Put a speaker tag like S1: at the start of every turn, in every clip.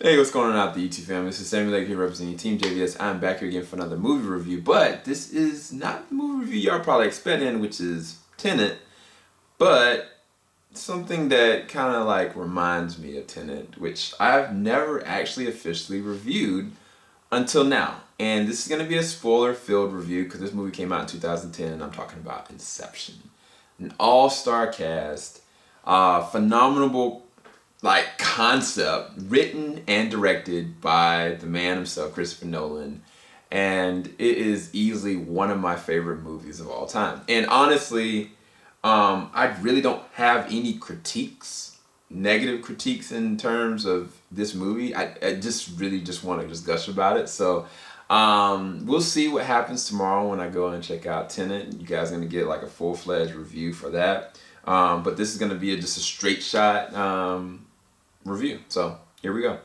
S1: Hey, what's going on out the YouTube family? This is Samuel here representing Team JVS. I'm back here again for another movie review, but this is not the movie review y'all probably expecting, which is Tenet, but something that kind of like reminds me of Tenet, which I've never actually officially reviewed until now. And this is going to be a spoiler-filled review because this movie came out in 2010, and I'm talking about Inception. An all-star cast, phenomenal like concept, written and directed by the man himself, Christopher Nolan, and it is easily one of my favorite movies of all time. And honestly, I really don't have any critiques, negative critiques in terms of this movie. I just really just want to just gush about it. So we'll see what happens tomorrow when I go and check out Tenet. You guys are gonna get like a full-fledged review for that. But this is gonna be just a straight shot review. So here we go.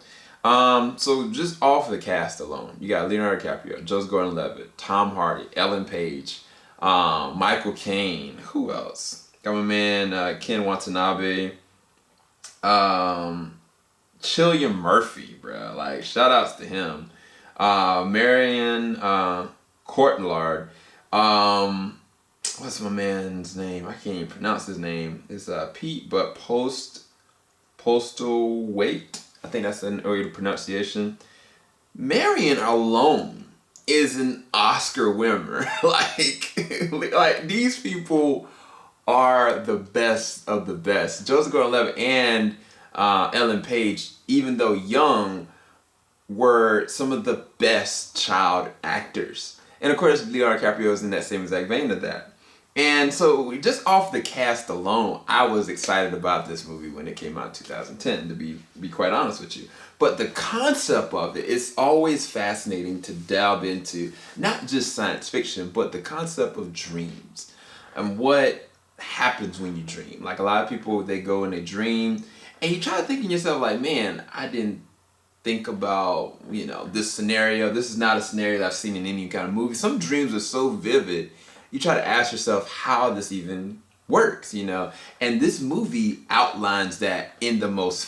S1: So just off the cast alone, you got Leonardo Dicaprio, Joseph Gordon-Levitt, Tom Hardy, Ellen Page, Michael Caine. Who else? Got my man Ken Watanabe, Cillian Murphy, bro. Like shout outs to him. Marion Cotillard. What's my man's name? I can't even pronounce his name. It's Pete, but Postal Weight. I think that's an early pronunciation. Marion alone is an Oscar winner. like these people are the best of the best. Joseph Gordon-Levitt and Ellen Page, even though young, were some of the best child actors. And of course, Leonardo DiCaprio is in that same exact vein of that. And so just off the cast alone, I was excited about this movie when it came out in 2010, to be quite honest with you. But the concept of it is always fascinating to delve into, not just science fiction, but the concept of dreams and what happens when you dream. Like a lot of people, they go and they dream, and you try to think in yourself like, man, I didn't think about, this scenario. This is not a scenario that I've seen in any kind of movie. Some dreams are so vivid, you try to ask yourself how this even works, And this movie outlines that in the most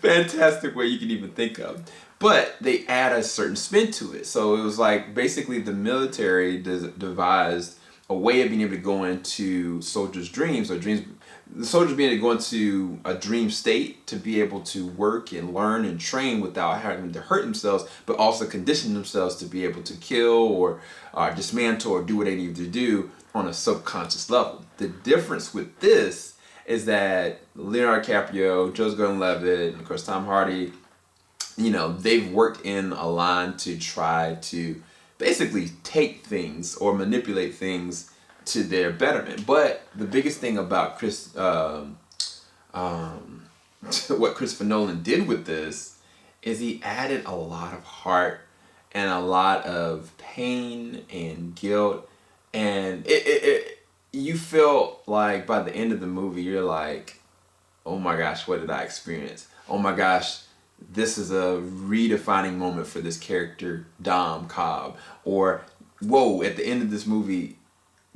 S1: fantastic way you can even think of. But they add a certain spin to it. So it was like basically the military devised a way of being able to go into soldiers' dreams, or dreams. The soldiers being able to go into a dream state to be able to work and learn and train without having to hurt themselves, but also condition themselves to be able to kill or dismantle or do what they need to do on a subconscious level. The difference with this is that Leonardo DiCaprio, Joseph Gordon-Levitt, and of course Tom Hardy, they've worked in a line to try to basically take things or manipulate things to their betterment. But the biggest thing about what Christopher Nolan did with this is he added a lot of heart and a lot of pain and guilt, and you feel like by the end of the movie you're like, oh my gosh, what did I experience? Oh my gosh, this is a redefining moment for this character Dom Cobb. Or whoa, at the end of this movie,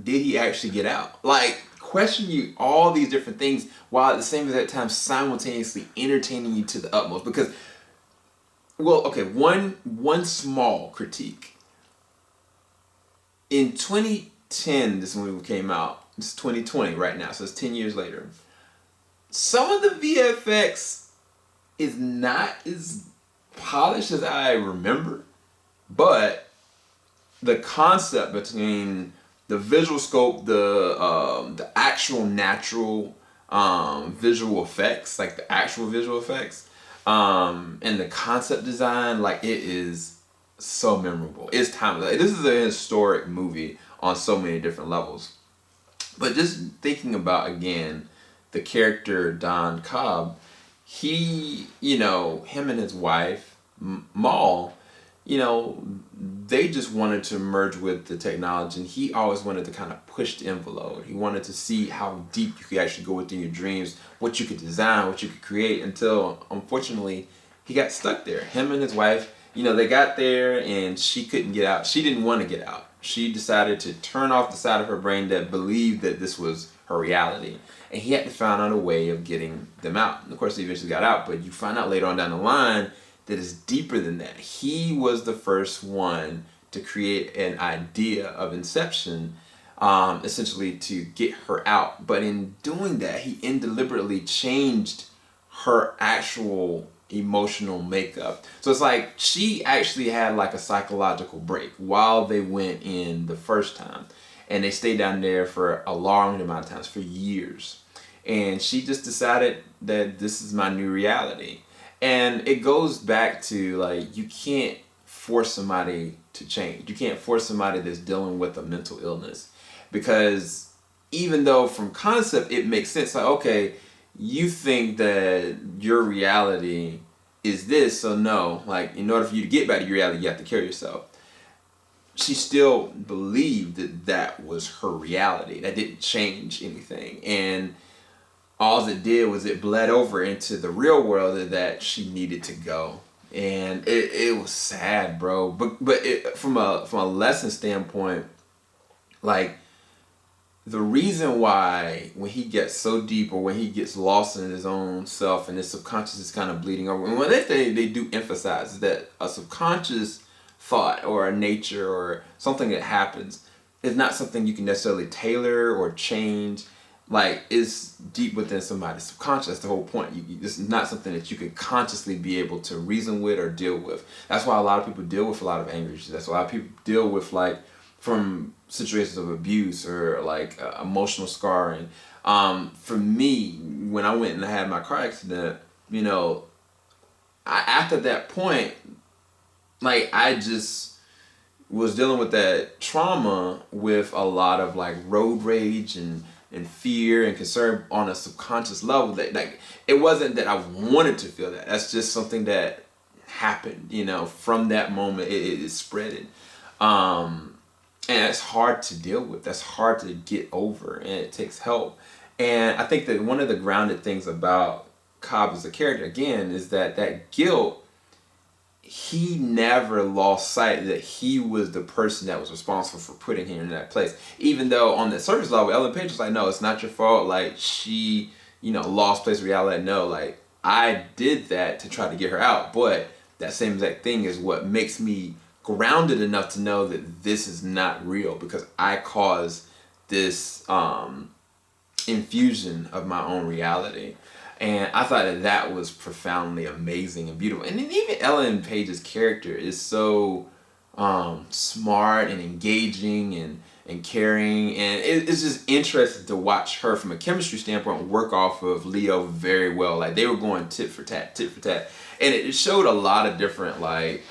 S1: did he actually get out? Like, question you all these different things while at the same exact time simultaneously entertaining you to the utmost. Because, well, okay, one small critique. In 2010, this movie came out. It's 2020 right now, so it's 10 years later. Some of the VFX is not as polished as I remember, but the concept between the visual scope, the actual natural visual effects, like the actual visual effects, and the concept design, like it is so memorable. It's timeless. Like, this is a historic movie on so many different levels. But just thinking about, again, the character Don Cobb, he, him and his wife, Maul, they just wanted to merge with the technology, and he always wanted to kind of push the envelope. He wanted to see how deep you could actually go within your dreams, what you could design, what you could create, until unfortunately he got stuck there. Him and his wife, they got there and she couldn't get out. She didn't want to get out. she decided to turn off the side of her brain that believed that this was her reality. And he had to find out a way of getting them out. And of course, he eventually got out, but you find out later on down the line that it's deeper than that. He was the first one to create an idea of Inception, essentially to get her out. But in doing that, he indeliberately changed her actual emotional makeup. So it's like she actually had like a psychological break while they went in the first time. And they stayed down there for a long amount of times, for years. And she just decided that this is my new reality. And it goes back to like, you can't force somebody to change. You can't force somebody that's dealing with a mental illness. Because even though from concept it makes sense, like, okay, you think that your reality is this, so no, like in order for you to get back to your reality, you have to kill yourself. She still believed that that was her reality. That didn't change anything. And all it did was it bled over into the real world that she needed to go. And it was sad, bro. But from a lesson standpoint, like, the reason why when he gets so deep or when he gets lost in his own self and his subconscious is kind of bleeding over, and when they do emphasize that a subconscious thought or a nature or something that happens is not something you can necessarily tailor or change. Like, it's deep within somebody's subconscious. That's the whole point. This is not something that you can consciously be able to reason with or deal with. That's why a lot of people deal with a lot of anger issues. That's why a lot of people deal with, like, from situations of abuse or like emotional scarring. For me, when I went and I had my car accident, you know, after that point, like, I just was dealing with that trauma with a lot of like road rage and fear and concern on a subconscious level. That, like, it wasn't that I wanted to feel that. That's just something that happened, you know. From that moment, it spreaded. And it's hard to deal with. That's hard to get over, and it takes help. And I think that one of the grounded things about Cobb as a character, again, is that guilt, he never lost sight that he was the person that was responsible for putting him in that place. Even though on the surface level, Ellen Page was like, no, it's not your fault. Like, she, you know, lost place of reality. No, like, I did that to try to get her out. But that same exact thing is what makes me grounded enough to know that this is not real, because I caused this infusion of my own reality. And I thought that was profoundly amazing and beautiful. And then even Ellen Page's character is so smart and engaging and caring, and it's just interesting to watch her from a chemistry standpoint work off of Leo very well. Like, they were going tit for tat, and it showed a lot of different, like,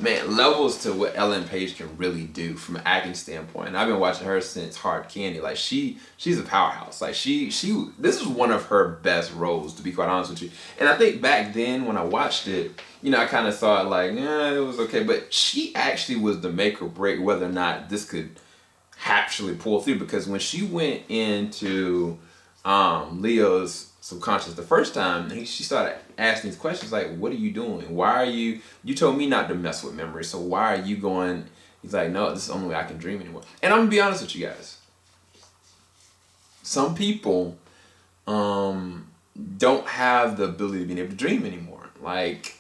S1: man, levels to what Ellen Page can really do from an acting standpoint. And I've been watching her since Hard Candy. Like, she's a powerhouse. Like, she this is one of her best roles, to be quite honest with you. And I think back then when I watched it, you know, I kind of thought like, yeah, it was okay, but she actually was the make or break whether or not this could actually pull through. Because when she went into Leo's subconscious the first time, she started asking these questions like, what are you doing? Why are you told me not to mess with memory, so why are you going? He's like, no, this is the only way I can dream anymore. And I'm gonna be honest with you guys, some people don't have the ability to be able to dream anymore. Like,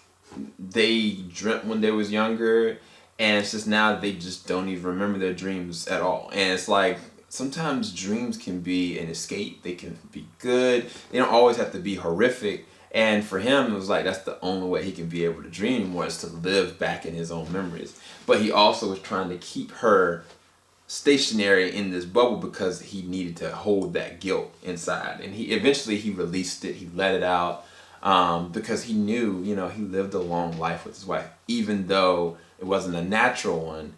S1: they dreamt when they was younger, and it's just now they just don't even remember their dreams at all. And it's like, sometimes dreams can be an escape. They can be good. They don't always have to be horrific. And for him, it was like, that's the only way he can be able to dream anymore, is to live back in his own memories. But he also was trying to keep her stationary in this bubble because he needed to hold that guilt inside. And he eventually released it. He let it out because he knew, you know, he lived a long life with his wife. Even though it wasn't a natural one,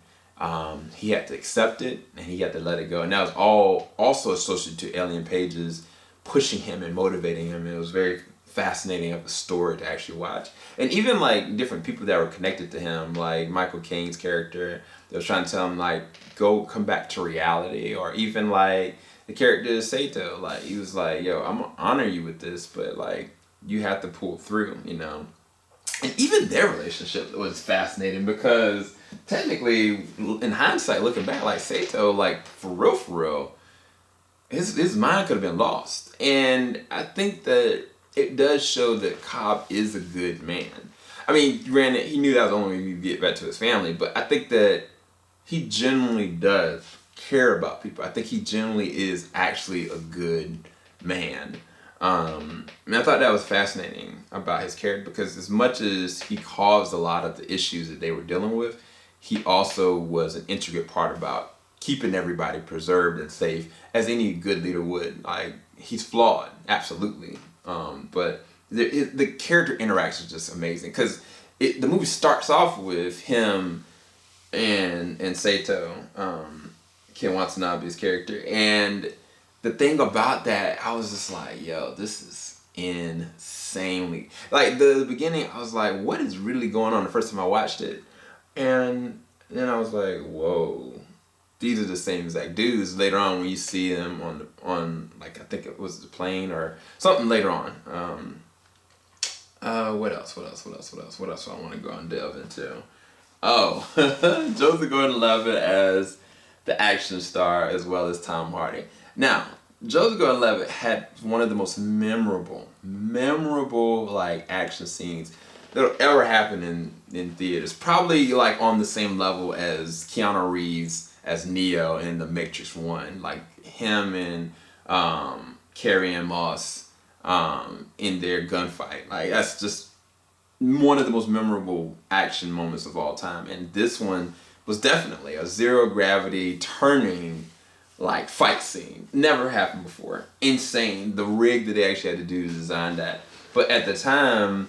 S1: he had to accept it and he had to let it go. And that was all also associated to Ellen Page's pushing him and motivating him. And it was very fascinating of a story to actually watch. And even like different people that were connected to him, like Michael Caine's character, that was trying to tell him like, come back to reality. Or even like the character Sato, like, he was like, yo, I'm gonna honor you with this, but like, you have to pull through, you know. And even their relationship was fascinating because technically, in hindsight, looking back, like Saito, like for real, his mind could have been lost. And I think that it does show that Cobb is a good man. I mean, granted, he knew that was the only way he could get back to his family, but I think that he genuinely does care about people. I think he genuinely is actually a good man. And I thought that was fascinating about his character because as much as he caused a lot of the issues that they were dealing with, he also was an intricate part about keeping everybody preserved and safe, as any good leader would. Like, he's flawed, absolutely. But the character interaction is just amazing because the movie starts off with him and Saito, Ken Watanabe's character, and the thing about that, I was just like, yo, this is insanely... Like, the beginning, I was like, what is really going on the first time I watched it? And then I was like, whoa, these are the same exact dudes. Later on, when you see them on like, I think it was the plane or something later on. What else do I want to go and delve into? Oh, Joseph Gordon-Levitt as the action star as well as Tom Hardy. Now, Joseph Gordon-Levitt had one of the most memorable like action scenes that'll ever happen in theaters. Probably like on the same level as Keanu Reeves as Neo in The Matrix 1. Like him and Carrie-Anne Moss in their gunfight. Like that's just one of the most memorable action moments of all time. And this one was definitely a zero gravity turning like fight scene. Never happened before. Insane. The rig that they actually had to do to design that. But at the time,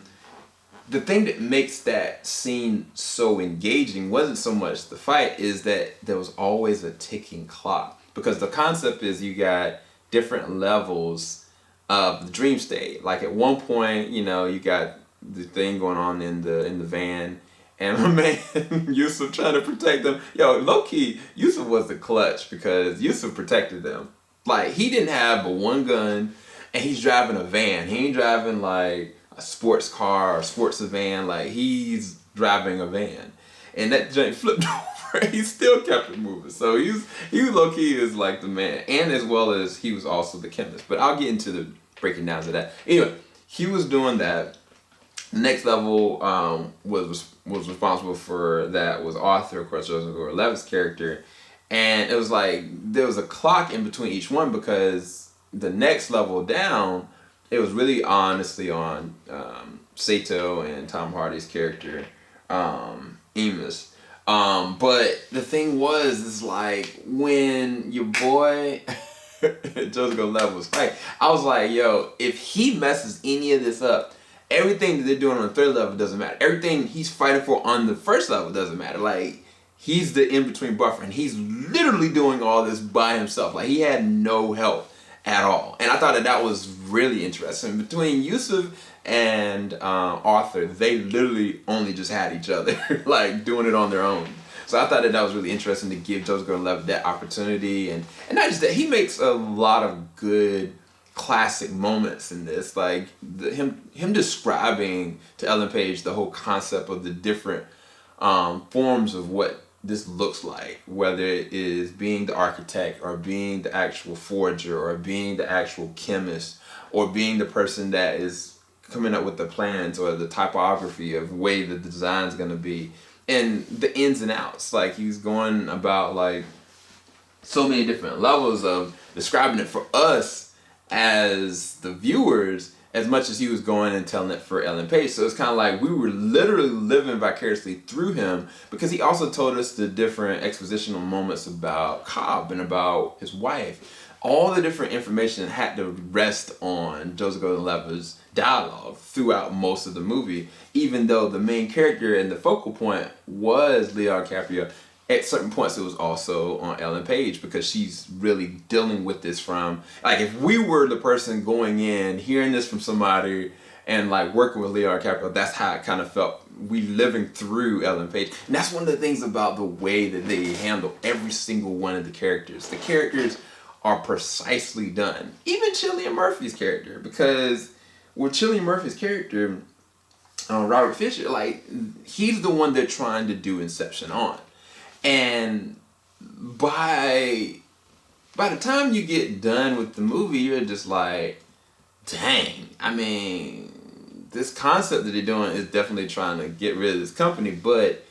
S1: the thing that makes that scene so engaging wasn't so much the fight, is that there was always a ticking clock. Because the concept is you got different levels of the dream state. Like at one point, you know, you got the thing going on in the van, and my man Yusuf trying to protect them. Yo, low key, Yusuf was the clutch because Yusuf protected them. Like, he didn't have but one gun, and he's driving a van. He ain't driving like a sports car or sports van. Like, he's driving a van, and that joint flipped over. He still kept it moving. So he low key is like the man, and as well as he was also the chemist. But I'll get into the breaking downs of that. Anyway, he was doing that. Next level was responsible for that was Arthur, of course, Joseph Gordon-Levitt's character, and it was like there was a clock in between each one because the next level down, it was really honestly on Saito and Tom Hardy's character, Emus. But the thing is like when your boy Joseph Gordon-Levitt was fighting, I was like, yo, if he messes any of this up, everything that they're doing on the third level doesn't matter. Everything he's fighting for on the first level doesn't matter. Like, he's the in-between buffer, and he's literally doing all this by himself. Like, he had no help at all. And I thought that was really interesting. Between Yusuf and Arthur, they literally only just had each other, like, doing it on their own. So I thought that was really interesting to give Joseph Gordon-Levitt that opportunity. And not just that, he makes a lot of good classic moments in this, like him describing to Ellen Page the whole concept of the different forms of what this looks like, whether it is being the architect or being the actual forger or being the actual chemist or being the person that is coming up with the plans or the typography of way that the design is going to be, and the ins and outs. Like, he's going about like so many different levels of describing it for us as the viewers, as much as he was going and telling it for Ellen Page. So it's kind of like we were literally living vicariously through him, because he also told us the different expositional moments about Cobb and about his wife. All the different information had to rest on Joseph Gordon-Levitt's dialogue throughout most of the movie, even though the main character and the focal point was Leonardo DiCaprio. At certain points, it was also on Ellen Page, because she's really dealing with this from, like, if we were the person going in, hearing this from somebody, and like working with Leonardo DiCaprio, that's how it kind of felt. We living through Ellen Page. And that's one of the things about the way that they handle every single one of the characters. The characters are precisely done. Even Cillian Murphy's character, because with Cillian Murphy's character, Robert Fisher, like, he's the one they're trying to do Inception on. And by the time you get done with the movie, you're just like, dang, I mean, this concept that they're doing is definitely trying to get rid of this company, but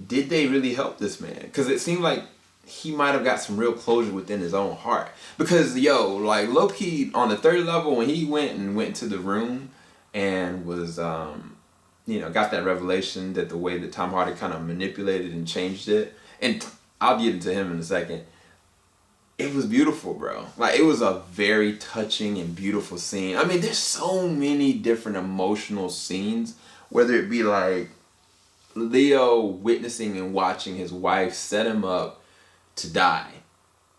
S1: did they really help this man? Because it seemed like he might have got some real closure within his own heart. Because, like, low-key, on the third level, when he went to the room and was, got that revelation that the way that Tom Hardy kind of manipulated and changed it, and I'll get into him in a second, it was beautiful, bro. Like, it was a very touching and beautiful scene. I mean, there's so many different emotional scenes, whether it be like Leo witnessing and watching his wife set him up to die,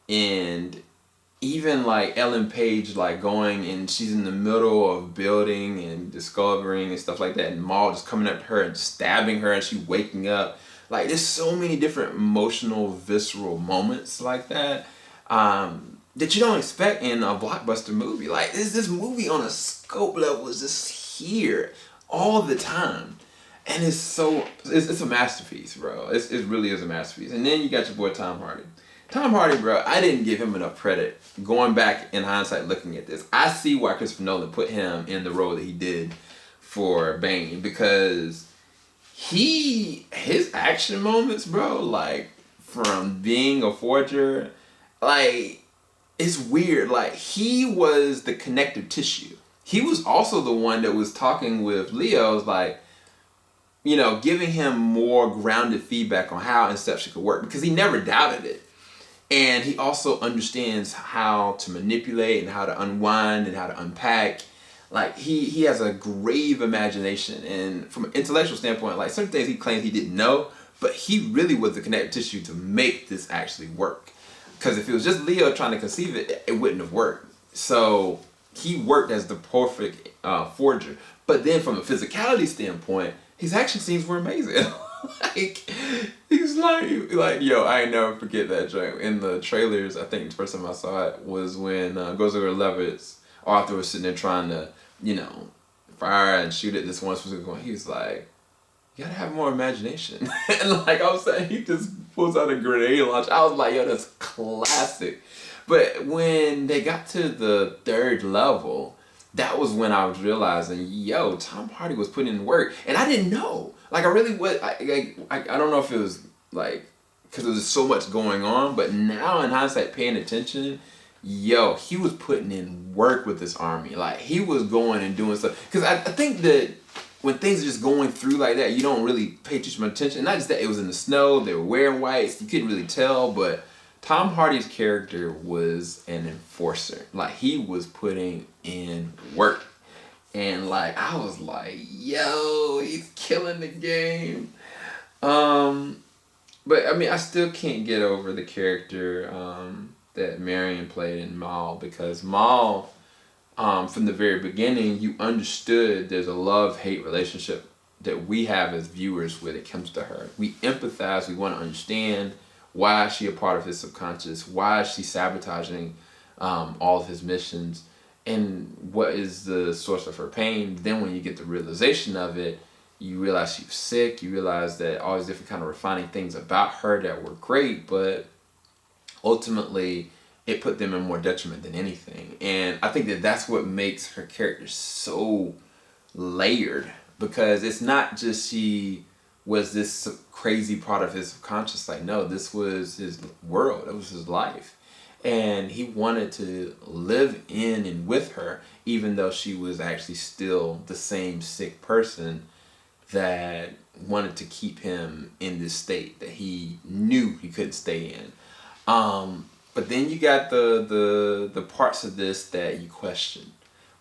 S1: and even like Ellen Page, like, going and she's in the middle of building and discovering and stuff like that, and Maul just coming up to her and stabbing her and she waking up. Like, there's so many different emotional, visceral moments like that that you don't expect in a blockbuster movie. Like, this movie on a scope level is just here all the time. And it's a masterpiece, bro. It really is a masterpiece. And then you got your boy Tom Hardy. Tom Hardy, bro, I didn't give him enough credit. Going back in hindsight looking at this, I see why Christopher Nolan put him in the role that he did for Bane, because his action moments, bro, like, from being a forger, like, it's weird. Like, he was the connective tissue. He was also the one that was talking with Leo's, like, giving him more grounded feedback on how Inception could work, because he never doubted it. And he also understands how to manipulate and how to unwind and how to unpack. Like, he has a grave imagination, and from an intellectual standpoint, like, certain things he claims he didn't know, but he really was the connective tissue to make this actually work. Because if it was just Leo trying to conceive it, it wouldn't have worked. So he worked as the perfect forger. But then from a physicality standpoint, his action scenes were amazing. Like, he's like, yo, I ain't never forget that joke. In the trailers, I think the first time I saw it was when Gordon-Levitt's Arthur was sitting there trying to, fire and shoot at this one specific one. He was like, you gotta have more imagination. And like I was saying, he just pulls out a grenade launcher. I was like, yo, that's classic. But when they got to the third level, that was when I was realizing, yo, Tom Hardy was putting in work. And I didn't know. Like, I really was, I don't know if it was, like, because there was so much going on, but now in hindsight, paying attention, yo, he was putting in work with this army. Like, he was going and doing stuff. Because I think that when things are just going through like that, you don't really pay too much attention. And not just that, it was in the snow, they were wearing whites, you couldn't really tell, but Tom Hardy's character was an enforcer. Like, he was putting in work. And like, I was like, yo, he's killing the game. But I mean, I still can't get over the character that Marion played in Maul, because Maul, from the very beginning, you understood there's a love-hate relationship that we have as viewers when it comes to her. We empathize, we want to understand why is she a part of his subconscious, why is she sabotaging all of his missions, and what is the source of her pain. Then when you get the realization of it, you realize she was sick, you realize that all these different kind of refining things about her that were great, but ultimately it put them in more detriment than anything. And I think that that's what makes her character so layered, because it's not just she was this crazy part of his subconscious. Like, no, this was his world, it was his life. And he wanted to live in and with her, even though she was actually still the same sick person that wanted to keep him in this state that he knew he couldn't stay in. But then you got the parts of this that you question,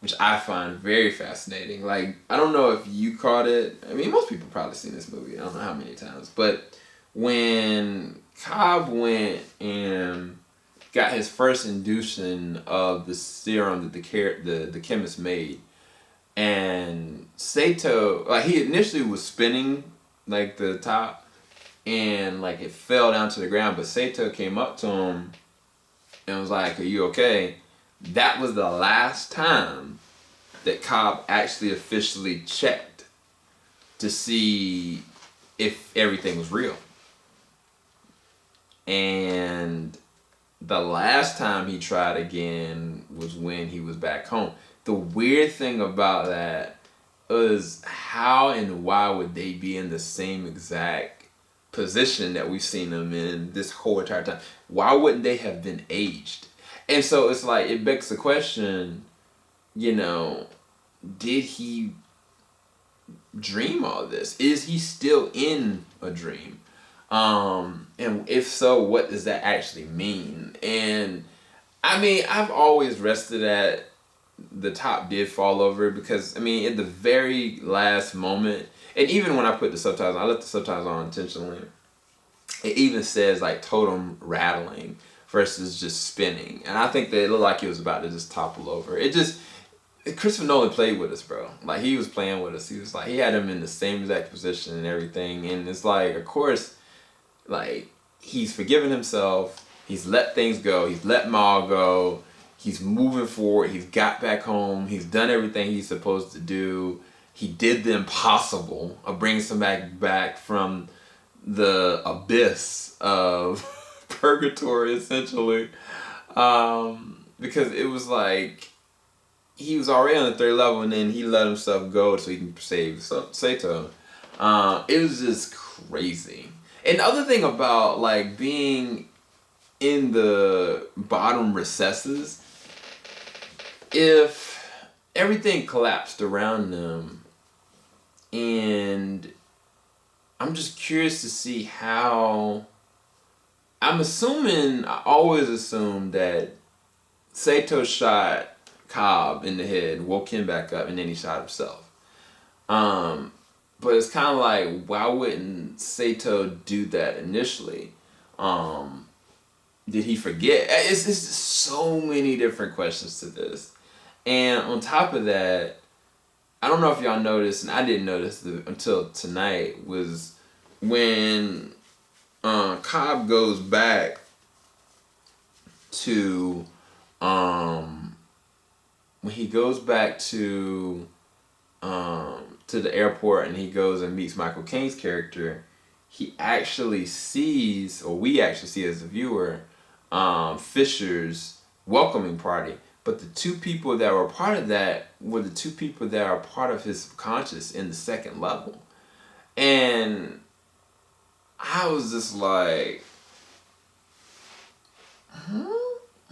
S1: which I find very fascinating. Like, I don't know if you caught it. I mean, most people probably seen this movie. I don't know how many times. But when Cobb went and got his first induction of the serum that the chemist made, and Sato, like, he initially was spinning, like, the top, and like it fell down to the ground, but Sato came up to him and was like, are you okay? That was the last time that Cobb actually officially checked to see if everything was real. And the last time he tried again was when he was back home. The weird thing about that is how and why would they be in the same exact position that we've seen them in this whole entire time? Why wouldn't they have been aged? And so it's like, it begs the question, you know, did he dream all this? Is he still in a dream? And if so, what does that actually mean? And I mean, I've always rested at the top did fall over, because I mean, in the very last moment, and even when I put the subtitles on, I left the subtitles on intentionally, it even says like totem rattling versus just spinning. And I think that it looked like it was about to just topple over. Christopher Nolan played with us, bro. Like, he was playing with us. He was like, he had him in the same exact position and everything. And it's like, of course, like, he's forgiven himself. He's let things go. He's let Maul go. He's moving forward. He's got back home. He's done everything he's supposed to do. He did the impossible of bringing somebody back from the abyss of purgatory, essentially. Because it was like, he was already on the 3rd level, and then he let himself go so he can save Saito. It was just crazy. And the other thing about like being in the bottom recesses, if everything collapsed around them, and I'm just curious to see how. I always assumed that Saito shot Cobb in the head, woke him back up, and then he shot himself. But it's kind of like, why wouldn't Saito do that initially? Did he forget? It's just so many different questions to this. And on top of that, I don't know if y'all noticed, and I didn't notice until tonight, was when Cobb goes back to when he goes back to the airport, and he goes and meets Michael Caine's character, he actually sees, or we actually see as a viewer, Fisher's welcoming party. But the two people that were part of that were the two people that are part of his subconscious in the 2nd level. And I was just like,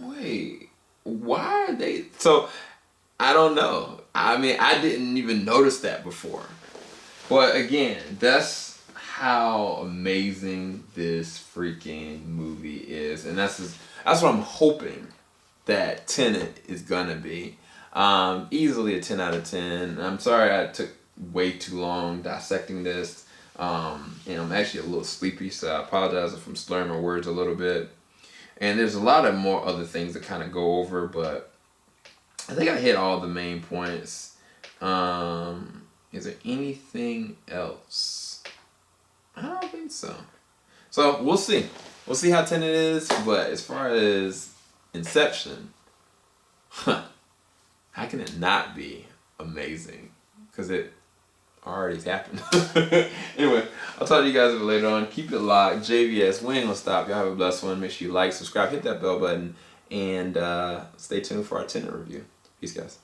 S1: wait, why are they? So, I don't know. I mean, I didn't even notice that before. But again, that's how amazing this freaking movie is. And that's what I'm hoping that Tenet is gonna be. Easily a 10 out of 10. I'm sorry I took way too long dissecting this. And I'm actually a little sleepy, so I apologize if I'm slurring my words a little bit. And there's a lot of more other things to kind of go over, but I think I hit all the main points. Is there anything else? I don't think so. So we'll see. We'll see how Tenet is, but as far as Inception, how can it not be amazing? Because it already happened. Anyway, I'll talk to you guys a bit later on. Keep it locked. JVS, we ain't gonna stop. Y'all have a blessed one. Make sure you like, subscribe, hit that bell button, and stay tuned for our Tenet review. Peace, guys.